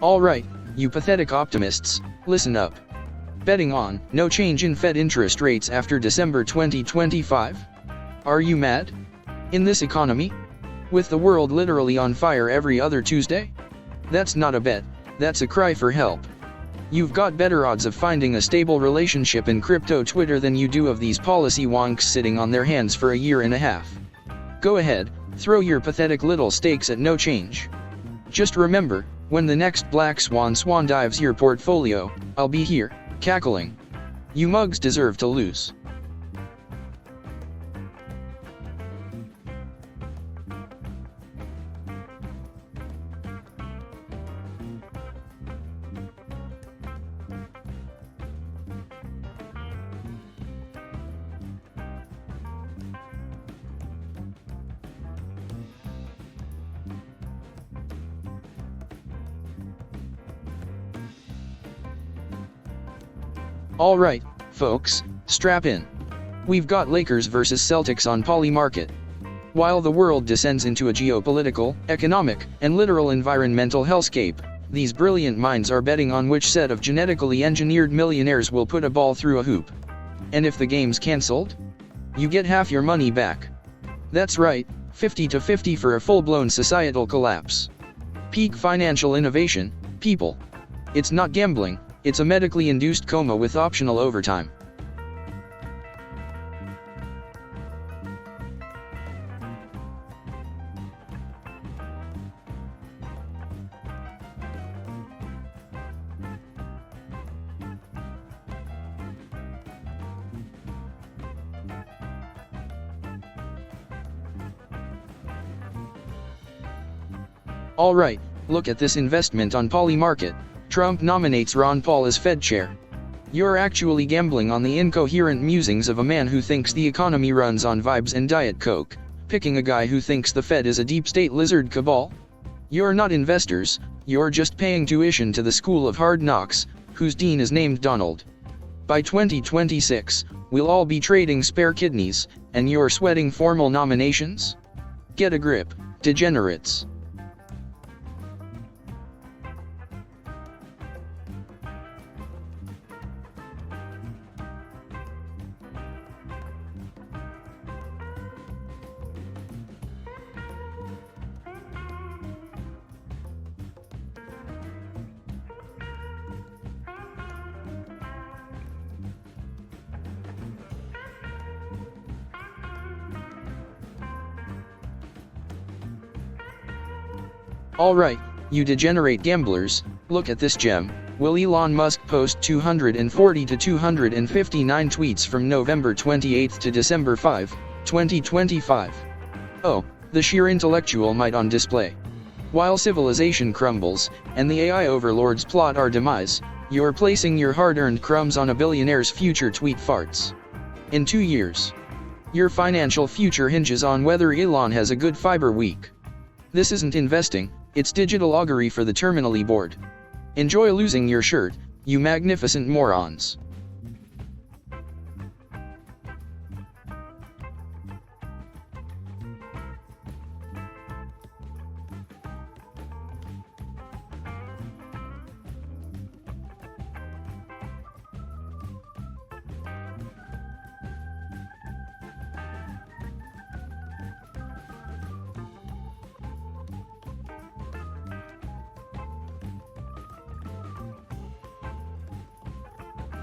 Alright, you pathetic optimists, listen up. Betting on no change in Fed interest rates after December 2025? Are you mad? In this economy? With the world literally on fire every other Tuesday? That's not a bet, that's a cry for help. You've got better odds of finding a stable relationship in crypto Twitter than you do of these policy wonks sitting on their hands for a year and a half. Go ahead, throw your pathetic little stakes at no change. Just remember, when the next black swan dives your portfolio, I'll be here, cackling. You mugs deserve to lose. Alright, folks, strap in. We've got Lakers versus Celtics on PolyMarket. While the world descends into a geopolitical, economic, and literal environmental hellscape, these brilliant minds are betting on which set of genetically engineered millionaires will put a ball through a hoop. And if the game's cancelled? You get half your money back. That's right, 50-50 for a full-blown societal collapse. Peak financial innovation, people. It's not gambling. It's a medically induced coma with optional overtime. Alright, look at this investment on PolyMarket. Trump nominates Ron Paul as Fed chair. You're actually gambling on the incoherent musings of a man who thinks the economy runs on vibes and Diet Coke, picking a guy who thinks the Fed is a deep state lizard cabal. You're not investors, you're just paying tuition to the school of hard knocks, whose dean is named Donald. By 2026, we'll all be trading spare kidneys, and you're sweating formal nominations? Get a grip, degenerates. Alright, you degenerate gamblers, look at this gem. Will Elon Musk post 240 to 259 tweets from November 28 to December 5, 2025? Oh, the sheer intellectual might on display. While civilization crumbles, and the AI overlords plot our demise, you're placing your hard-earned crumbs on a billionaire's future tweet farts. In 2 years. Your financial future hinges on whether Elon has a good fiber week. This isn't investing, it's digital augury for the terminally bored. Enjoy losing your shirt, you magnificent morons.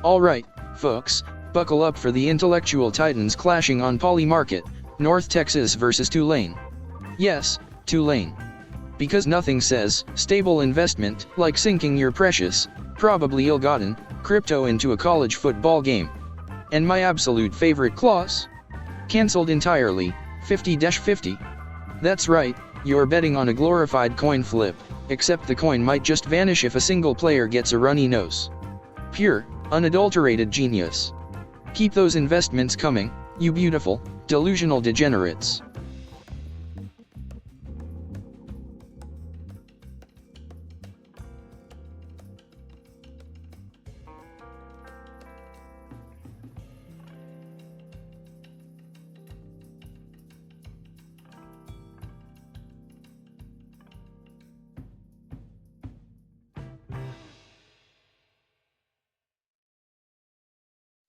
Alright, folks, buckle up for the intellectual titans clashing on PolyMarket, North Texas versus Tulane. Yes, Tulane. Because nothing says stable investment like sinking your precious, probably ill-gotten, crypto into a college football game. And my absolute favorite clause? Cancelled entirely, 50-50. That's right, you're betting on a glorified coin flip, except the coin might just vanish if a single player gets a runny nose. Pure, unadulterated genius. Keep those investments coming, you beautiful, delusional degenerates.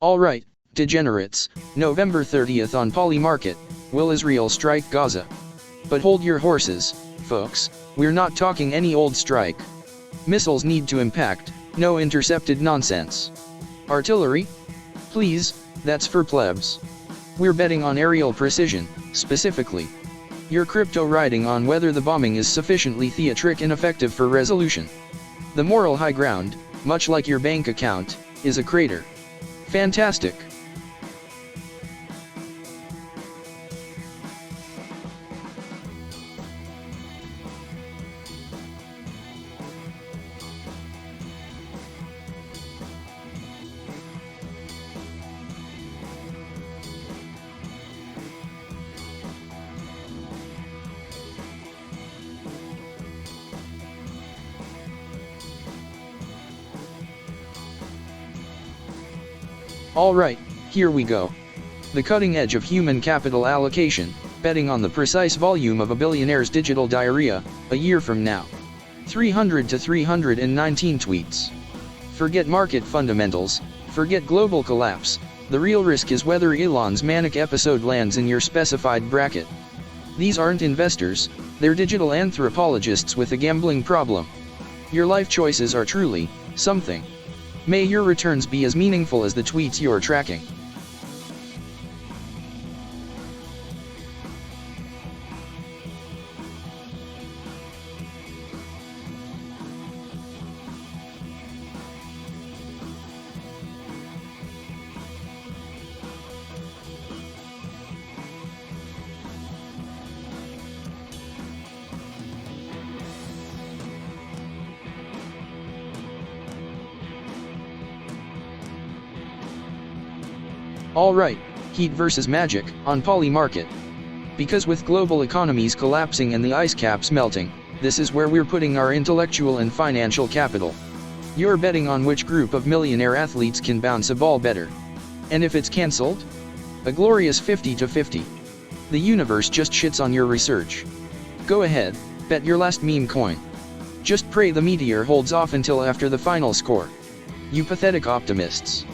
Alright, degenerates, November 30th on PolyMarket, will Israel strike Gaza? But hold your horses, folks, we're not talking any old strike. Missiles need to impact, no intercepted nonsense. Artillery? Please, that's for plebs. We're betting on aerial precision, specifically. You're crypto riding on whether the bombing is sufficiently theatric and effective for resolution. The moral high ground, much like your bank account, is a crater. Fantastic. Alright, here we go. The cutting edge of human capital allocation, betting on the precise volume of a billionaire's digital diarrhea, a year from now. 300 to 319 tweets. Forget market fundamentals, forget global collapse, the real risk is whether Elon's manic episode lands in your specified bracket. These aren't investors, they're digital anthropologists with a gambling problem. Your life choices are truly something. May your returns be as meaningful as the tweets you're tracking. Alright, heat versus magic, on PolyMarket. Because with global economies collapsing and the ice caps melting, this is where we're putting our intellectual and financial capital. You're betting on which group of millionaire athletes can bounce a ball better. And if it's cancelled? A glorious 50 to 50. The universe just shits on your research. Go ahead, bet your last meme coin. Just pray the meteor holds off until after the final score. You pathetic optimists.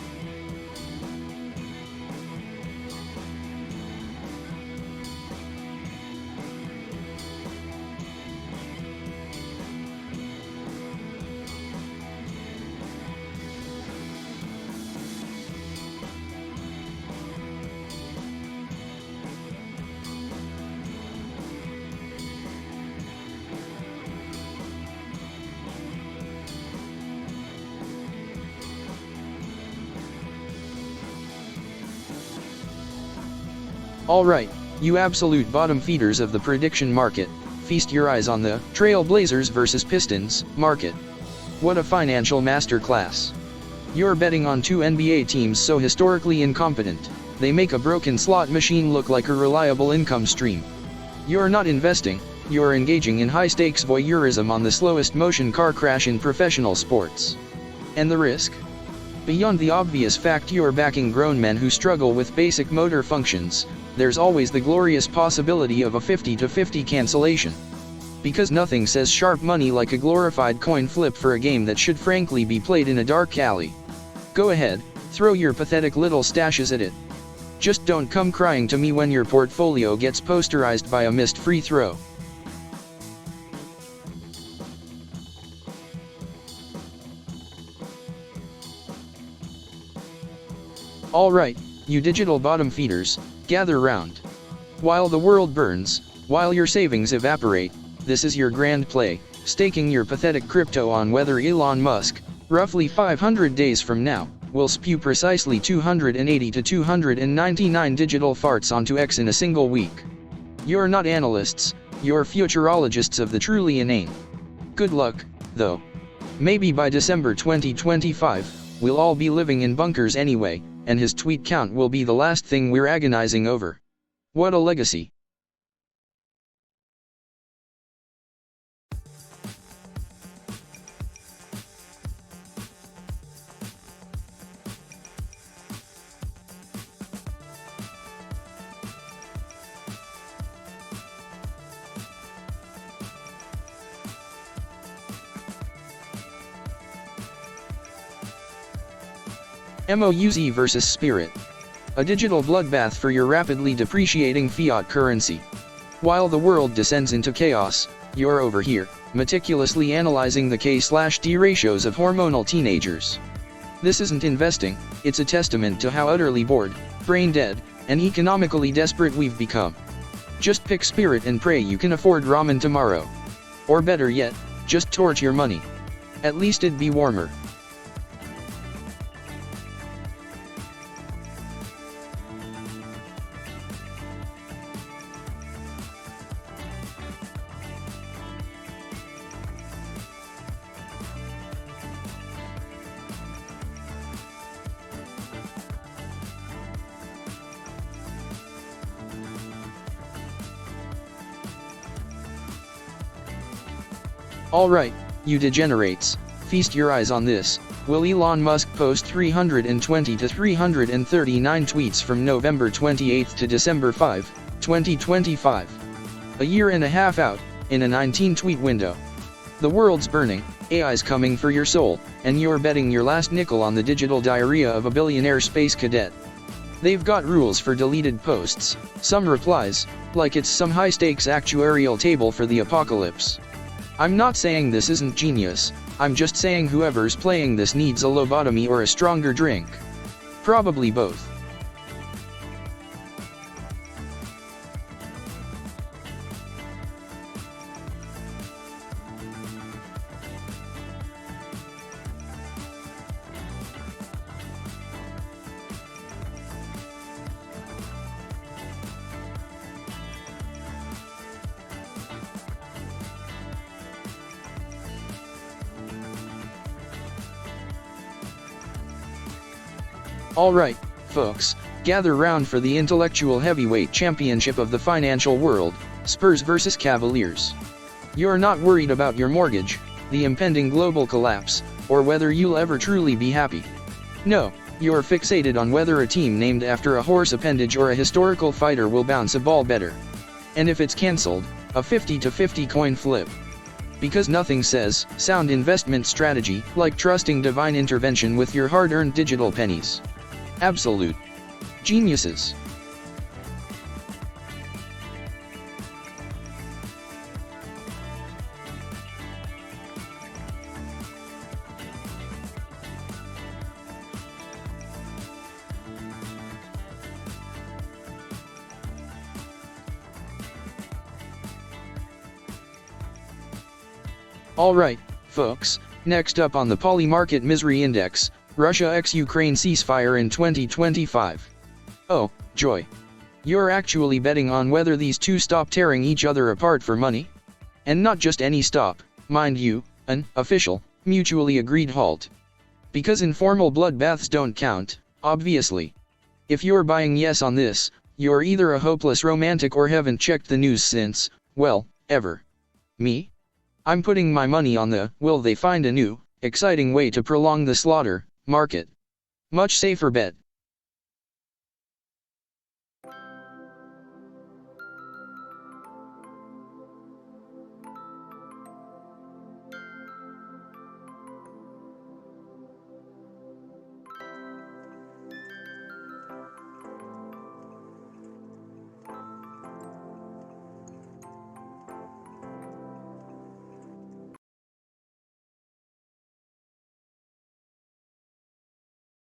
Alright, you absolute bottom feeders of the prediction market, feast your eyes on the Trail Blazers vs Pistons market. What a financial masterclass. You're betting on two NBA teams so historically incompetent, they make a broken slot machine look like a reliable income stream. You're not investing, you're engaging in high-stakes voyeurism on the slowest motion car crash in professional sports. And the risk? Beyond the obvious fact you're backing grown men who struggle with basic motor functions, there's always the glorious possibility of a 50 to 50 cancellation. Because nothing says sharp money like a glorified coin flip for a game that should frankly be played in a dark alley. Go ahead, throw your pathetic little stashes at it. Just don't come crying to me when your portfolio gets posterized by a missed free throw. Alright, you digital bottom feeders, gather round. While the world burns, while your savings evaporate, this is your grand play, staking your pathetic crypto on whether Elon Musk, roughly 500 days from now, will spew precisely 280 to 299 digital farts onto X in a single week. You're not analysts, you're futurologists of the truly inane. Good luck, though. Maybe by December 2025, we'll all be living in bunkers anyway, and his tweet count will be the last thing we're agonizing over. What a legacy. MOUZ versus Spirit. A digital bloodbath for your rapidly depreciating fiat currency. While the world descends into chaos, you're over here, meticulously analyzing the K/D ratios of hormonal teenagers. This isn't investing, it's a testament to how utterly bored, brain dead, and economically desperate we've become. Just pick Spirit and pray you can afford ramen tomorrow. Or better yet, just torch your money. At least it'd be warmer. Alright, you degenerates, feast your eyes on this. Will Elon Musk post 320 to 339 tweets from November 28 to December 5, 2025? A year and a half out, in a 19-tweet window. The world's burning, AI's coming for your soul, and you're betting your last nickel on the digital diarrhea of a billionaire space cadet. They've got rules for deleted posts, some replies, like it's some high-stakes actuarial table for the apocalypse. I'm not saying this isn't genius, I'm just saying whoever's playing this needs a lobotomy or a stronger drink. Probably both. Alright, folks, gather round for the intellectual heavyweight championship of the financial world, Spurs versus Cavaliers. You're not worried about your mortgage, the impending global collapse, or whether you'll ever truly be happy. No, you're fixated on whether a team named after a horse appendage or a historical fighter will bounce a ball better. And if it's cancelled, a 50-50 coin flip. Because nothing says sound investment strategy like trusting divine intervention with your hard-earned digital pennies. Absolute geniuses. Alright, folks, next up on the PolyMarket Misery Index, Russia x Ukraine ceasefire in 2025. Oh, joy. You're actually betting on whether these two stop tearing each other apart for money? And not just any stop, mind you, an official, mutually agreed halt. Because informal bloodbaths don't count, obviously. If you're buying yes on this, you're either a hopeless romantic or haven't checked the news since, well, ever. Me? I'm putting my money on the will they find a new, exciting way to prolong the slaughter market. Much safer bet.